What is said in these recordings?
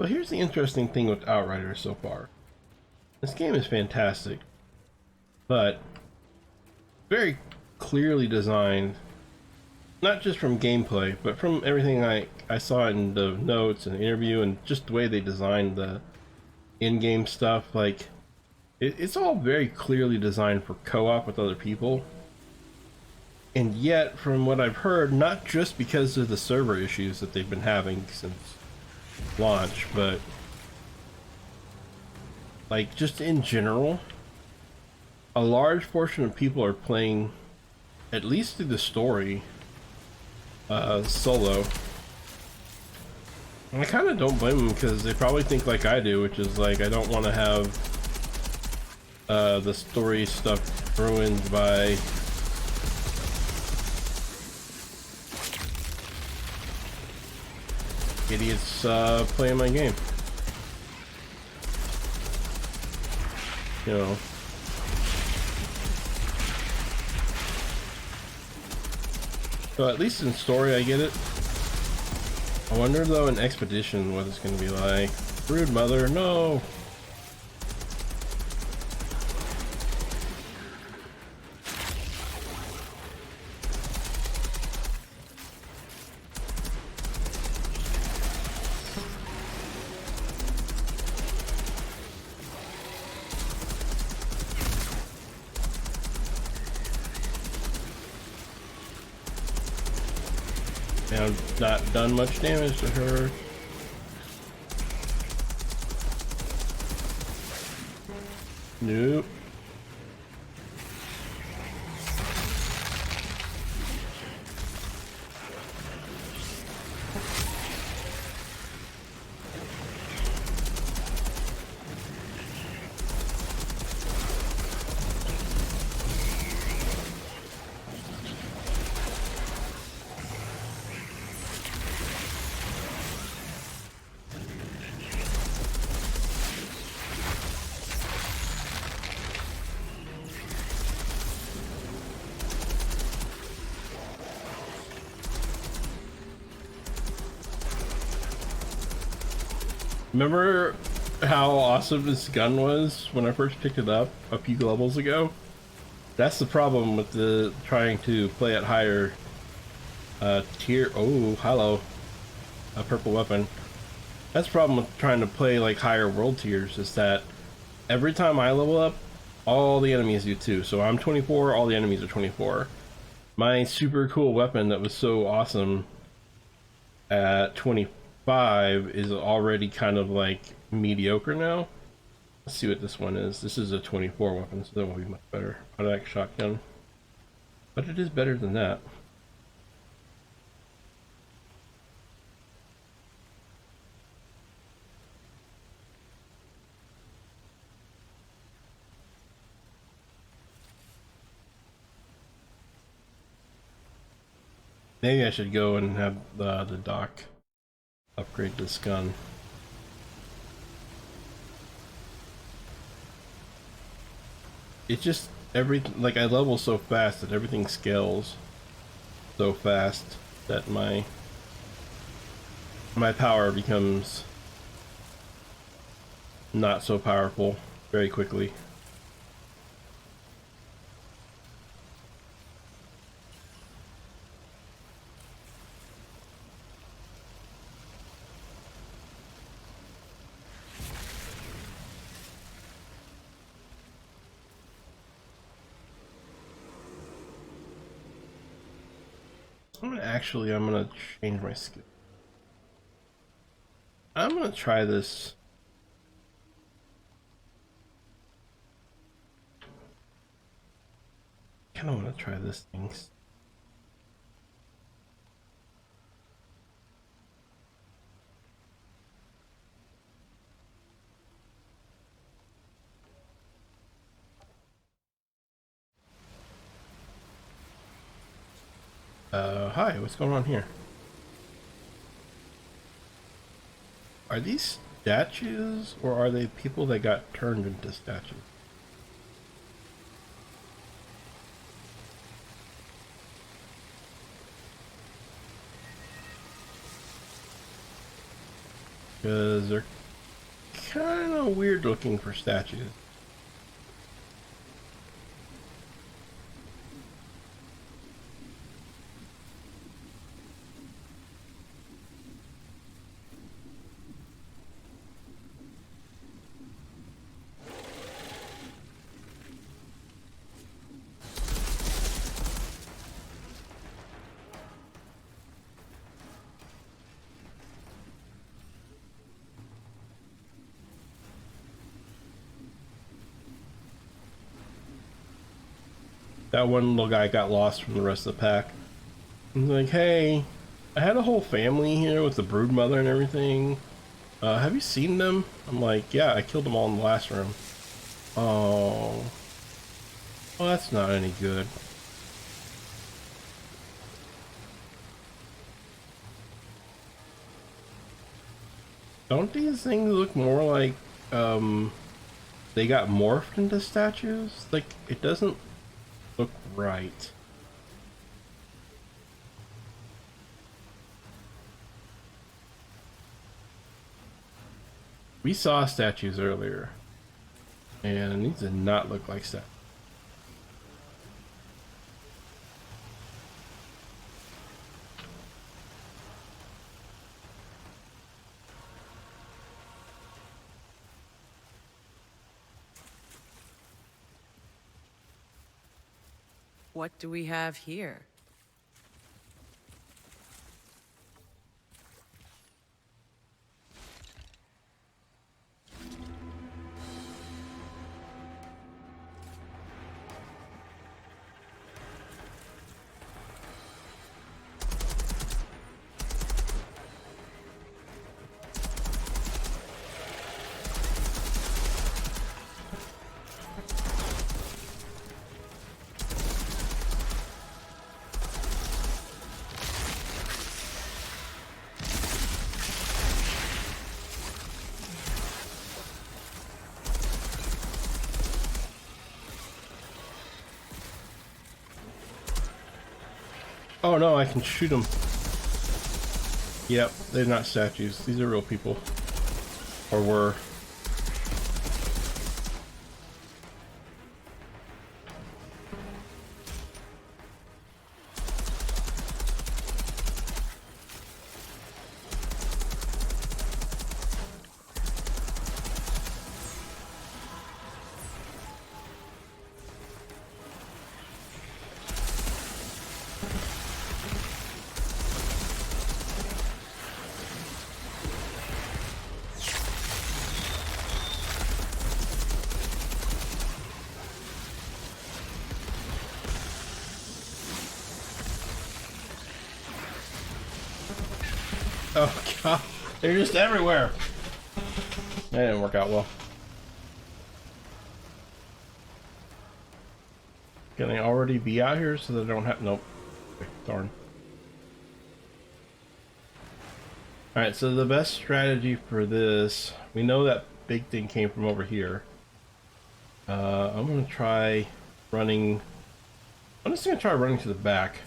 So here's the interesting thing with Outriders so far. This game is fantastic, but very clearly designed, not just from gameplay, but from everything I saw in the notes and the interview and just the way they designed the in-game stuff. Like, it's all very clearly designed for co-op with other people. And yet, from what I've heard, not just because of the server issues that they've been having since launch, but like just in general, a large portion of people are playing, at least through the story, solo. And I kind of don't blame them, because they probably think like I do, which is like, I don't want to have the story stuff ruined by idiots playing my game. You know. So at least in story I get it. I wonder though in Expedition what it's gonna be like. Rude mother, no! And I've not done much damage to her. Nope. Remember how awesome this gun was when I first picked it up a few levels ago? That's the problem with the trying to play at higher tier. Oh, hello, a purple weapon. That's the problem with trying to play like higher world tiers, is that every time I level up, all the enemies do too. So I'm 24, all the enemies are 24. My super cool weapon that was so awesome at 25 is already kind of like mediocre now. Let's see what this one is. This is a 24 weapon, so that will be much better. Automatic shotgun. But it is better than that. Maybe I should go and have the doc upgrade this gun. It's just everything, like I level so fast that everything scales so fast that my power becomes not so powerful very quickly. I'm gonna change my skill. I'm gonna try this. Kinda wanna try this thing. Hi, what's going on here? Are these statues, or are they people that got turned into statues? Because they're kind of weird looking for statues. That one little guy got lost from the rest of the pack. He's like, hey, I had a whole family here with the brood mother and everything. Have you seen them? I'm like, yeah, I killed them all in the last room. Oh, well, that's not any good. Don't these things look more like they got morphed into statues? Like, it doesn't look right. We saw statues earlier, and these did not look like statues. What do we have here? Oh no, I can shoot them. Yep, they're not statues. These are real people. Or were. Oh god, they're just everywhere. That didn't work out well. Can they already be out here so they don't have... Nope. Darn. Alright, so the best strategy for this... We know that big thing came from over here. I'm gonna try running... I'm just gonna try running to the back.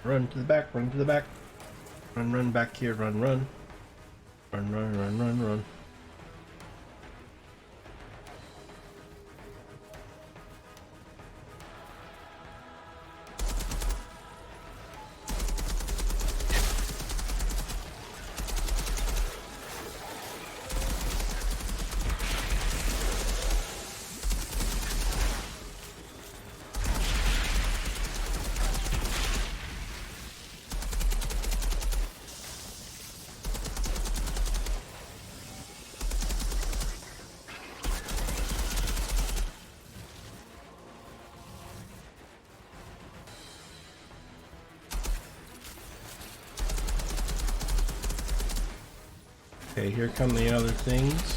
Run to the back, run to the back. Run, run back here, run, run. Run, run, run, run, run. Okay, here come the other things.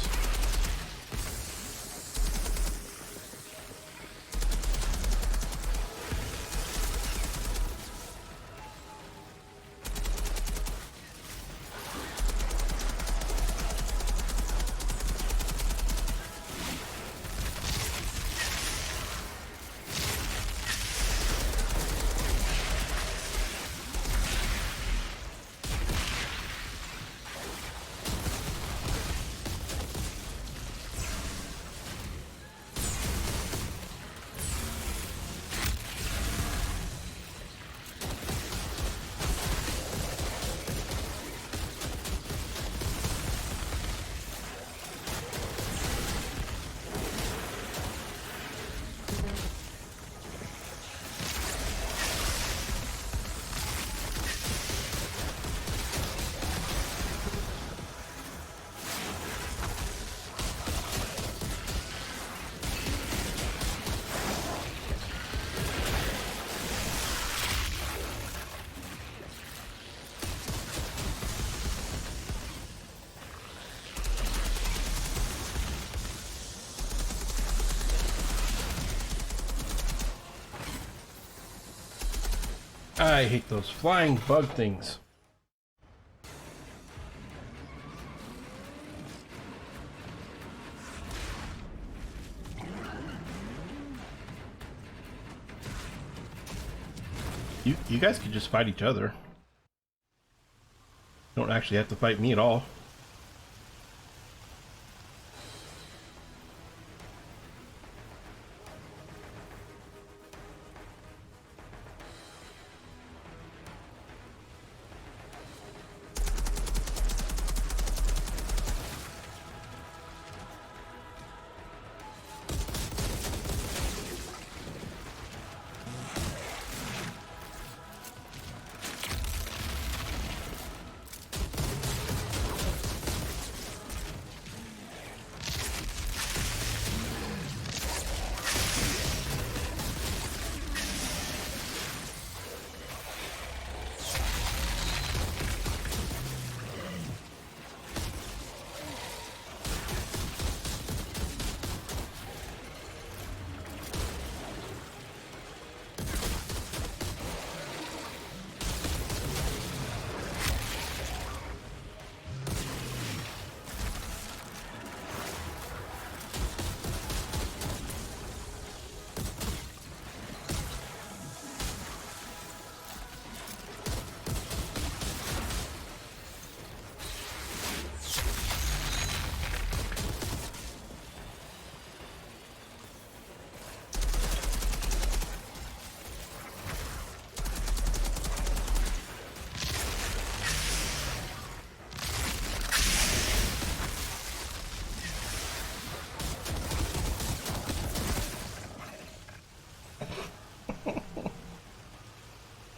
I hate those flying bug things. You guys could just fight each other. You don't actually have to fight me at all.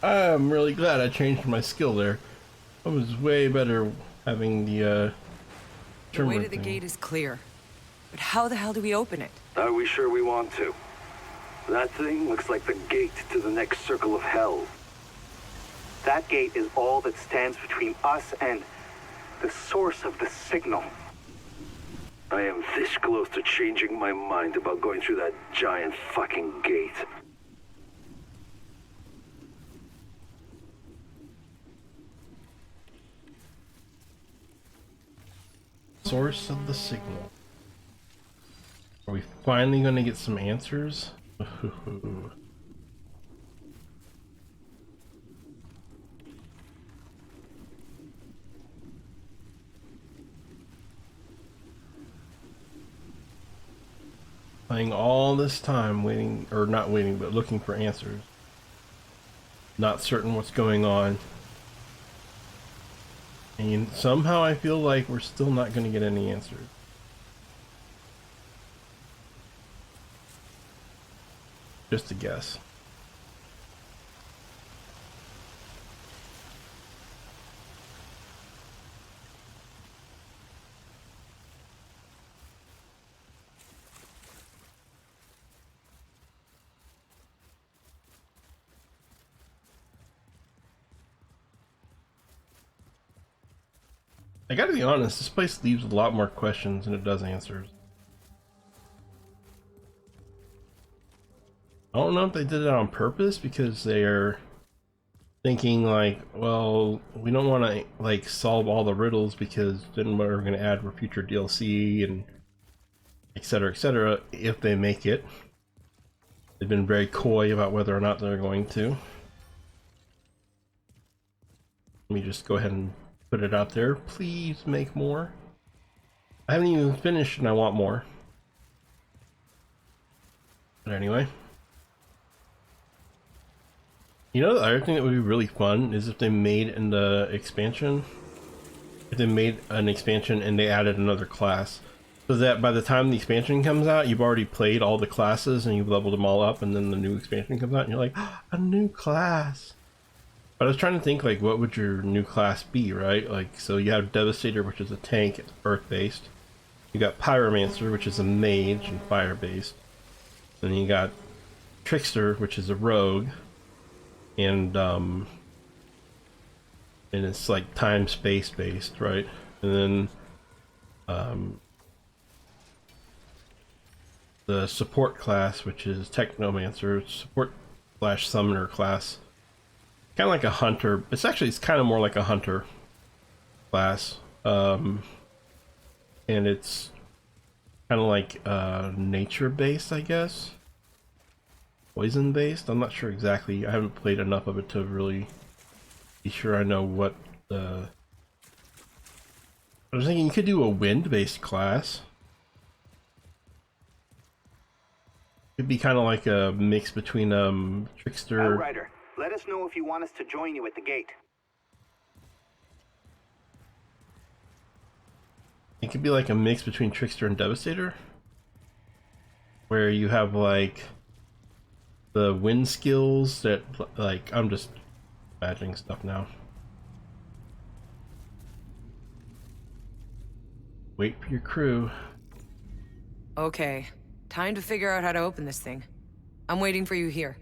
I'm really glad I changed my skill there. It was way better having the The way to turmeric the thing. gate is clear. But how the hell do we open it? Are we sure we want to? That thing looks like the gate to the next circle of hell. That gate is all that stands between us and the source of the signal. I am this close to changing my mind about going through that giant fucking gate. Source of the signal. Are we finally going to get some answers? Playing all this time waiting, or not waiting, but looking for answers. Not certain what's going on. And somehow I feel like we're still not going to get any answers. Just a guess. I gotta be honest, this place leaves a lot more questions than it does answers. I don't know if they did it on purpose because they're thinking like, well, we don't want to like solve all the riddles because then we're going to add for future DLC and etc. if they make it. They've been very coy about whether or not they're going to. Let me just go ahead and put it out there. Please make more. I haven't even finished and I want more. But anyway. You know, the other thing that would be really fun is if they made in the expansion, if they made an expansion and they added another class, so that by the time the expansion comes out, you've already played all the classes and you've leveled them all up, and then the new expansion comes out and you're like, oh, a new class. But I was trying to think, like, what would your new class be, right? Like, so you have Devastator, which is a tank, it's earth-based. You got Pyromancer, which is a mage and fire-based. Then you got Trickster, which is a rogue. And it's like time space based, right? And then the support class, which is Technomancer, support slash summoner class, kind of like a hunter. It's kind of more like a hunter class, and it's kind of like nature based, I guess. Poison based. I'm not sure exactly. I haven't played enough of it to really be sure I know what the. I was thinking you could do a wind based class. It'd be kind of like a mix between trickster. Outrider, let us know if you want us to join you at the gate. It could be like a mix between trickster and devastator, where you have like the wind skills that, like, I'm just imagining stuff now. Wait for your crew. Okay, time to figure out how to open this thing. I'm waiting for you here.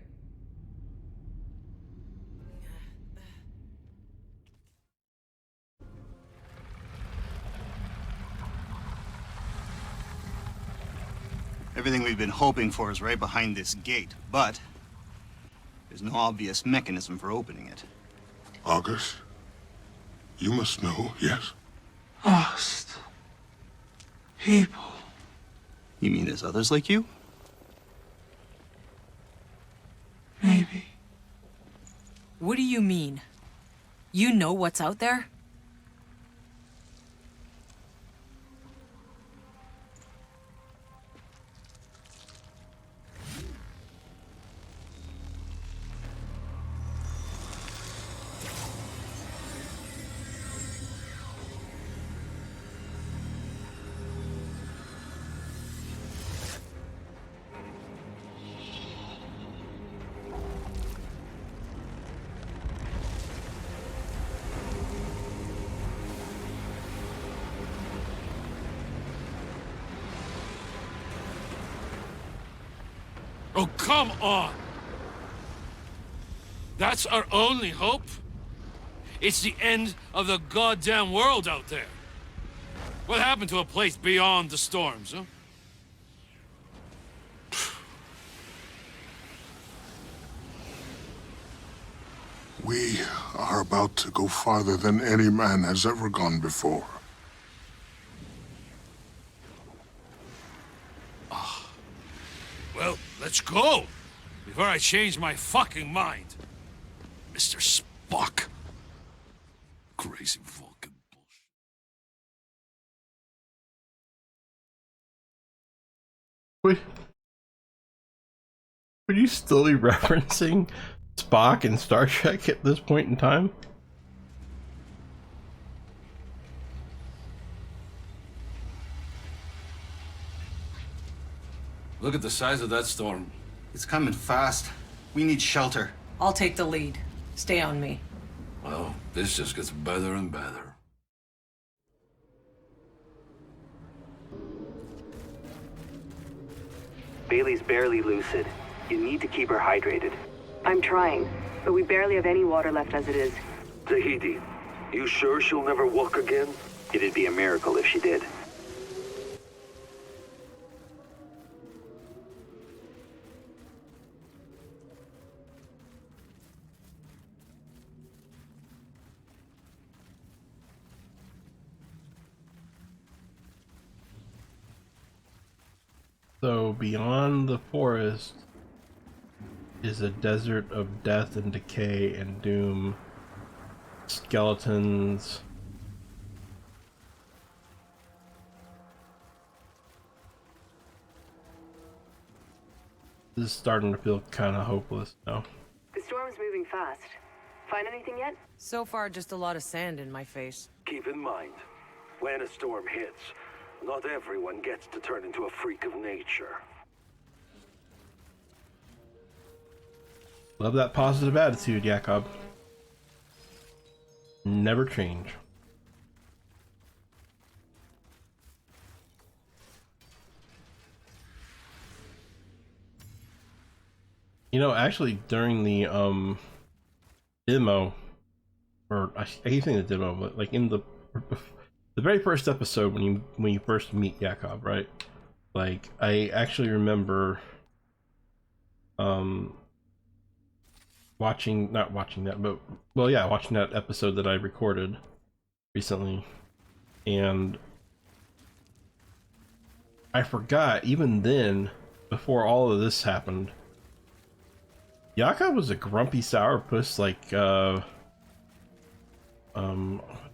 Everything we've been hoping for is right behind this gate, but there's no obvious mechanism for opening it. August, you must know, yes? Lost people. You mean there's others like you? Maybe. What do you mean? You know what's out there? Oh, come on! That's our only hope? It's the end of the goddamn world out there. What happened to a place beyond the storms, huh? We are about to go farther than any man has ever gone before. Well, let's go! Before I change my fucking mind. Mr. Spock. Crazy Vulcan bullshit. Would you still be referencing Spock in Star Trek at this point in time? Look at the size of that storm. It's coming fast. We need shelter. I'll take the lead. Stay on me. Well, this just gets better and better. Bailey's barely lucid. You need to keep her hydrated. I'm trying, but we barely have any water left as it is. Tahiti, you sure she'll never walk again? It'd be a miracle if she did. So beyond the forest is a desert of death and decay and doom. Skeletons. This is starting to feel kind of hopeless now. The storm's moving fast. Find anything yet? So far, just a lot of sand in my face. Keep in mind, when a storm hits, not everyone gets to turn into a freak of nature. Love that positive attitude, Jakob. Never change. You know, actually, during the demo, or I keep saying the demo, but like in the very first episode when you first meet Jakob, right? Like I actually remember not watching that, but well, yeah, watching that episode that I recorded recently, and I forgot even then, before all of this happened, Yaka was a grumpy sourpuss, like the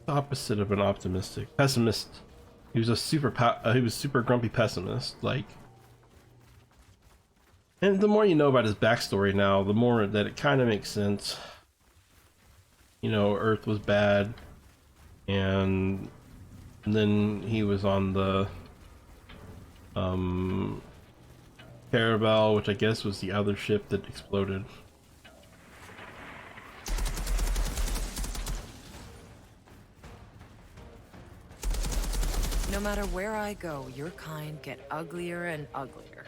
opposite of an optimistic pessimist. He was a super grumpy pessimist, like. And the more you know about his backstory now, the more that it kind of makes sense. You know, Earth was bad, and then he was on the Caravel, which I guess was the other ship that exploded. No matter where I go, your kind get uglier and uglier.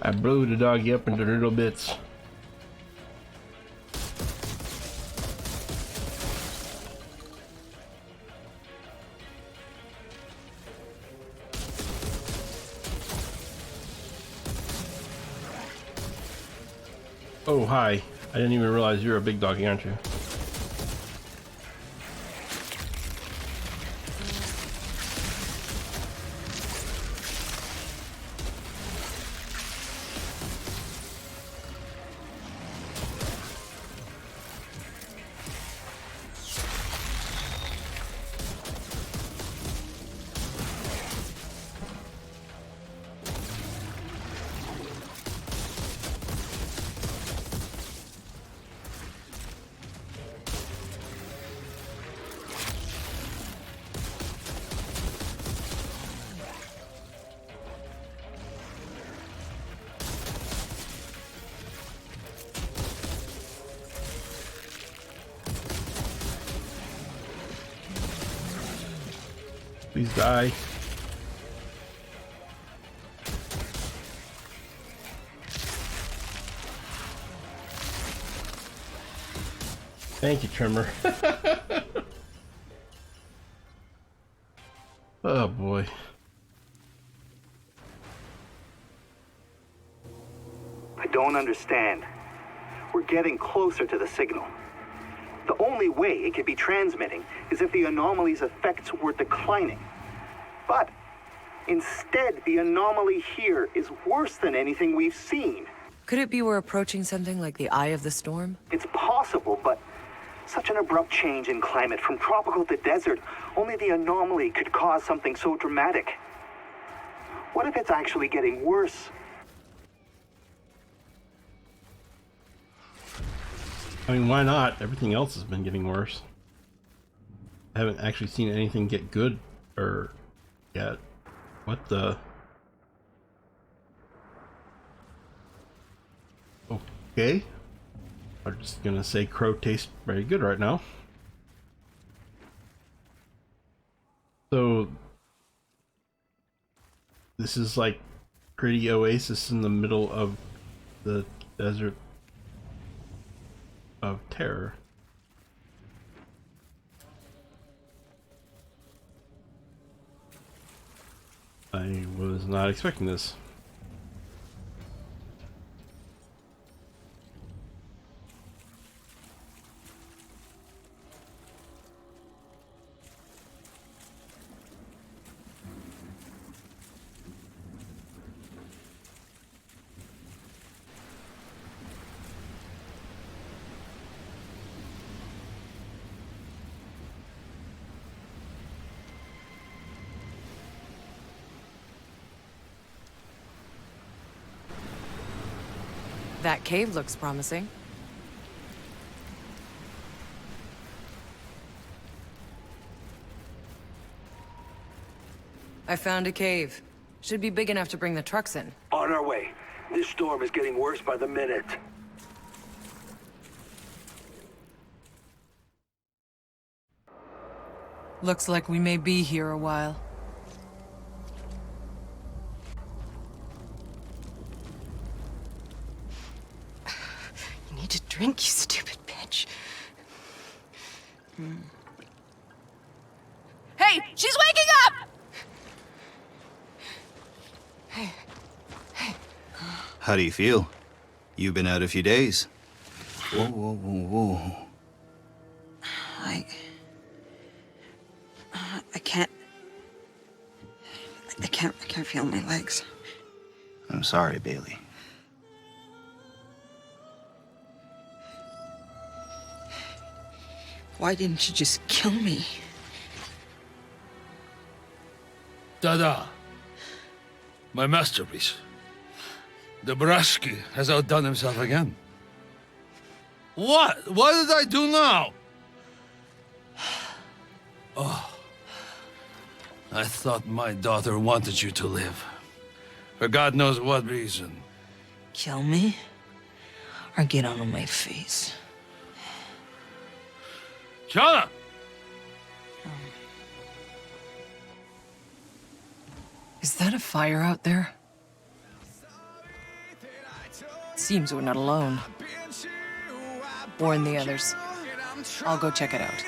I blew the doggy up into little bits. Oh, hi. I didn't even realize you're a big doggy, aren't you? Please die. Thank you, Trimmer. Oh boy. I don't understand. We're getting closer to the signal. The only way it could be transmitting is if the anomaly's effects were declining. But instead, the anomaly here is worse than anything we've seen. Could it be we're approaching something like the Eye of the Storm? It's possible, but such an abrupt change in climate from tropical to desert, only the anomaly could cause something so dramatic. What if it's actually getting worse? I mean, why not? Everything else has been getting worse. I haven't actually seen anything get good or yet. What the? Okay. I'm just gonna say crow tastes very good right now. So this is like pretty oasis in the middle of the desert of terror. I was not expecting this. That cave looks promising. I found a cave. Should be big enough to bring the trucks in. On our way. This storm is getting worse by the minute. Looks like we may be here a while. You need to drink, you stupid bitch. Hey, she's waking up! How do you feel? You've been out a few days. Whoa, whoa, whoa, whoa. I can't feel my legs. I'm sorry, Bailey. Why didn't you just kill me? Dada. My masterpiece. Dabrowski has outdone himself again. What? What did I do now? Oh. I thought my daughter wanted you to live. For God knows what reason. Kill me? Or get on my face? Kiana! Is that a fire out there? Seems we're not alone. Warn the others. I'll go check it out.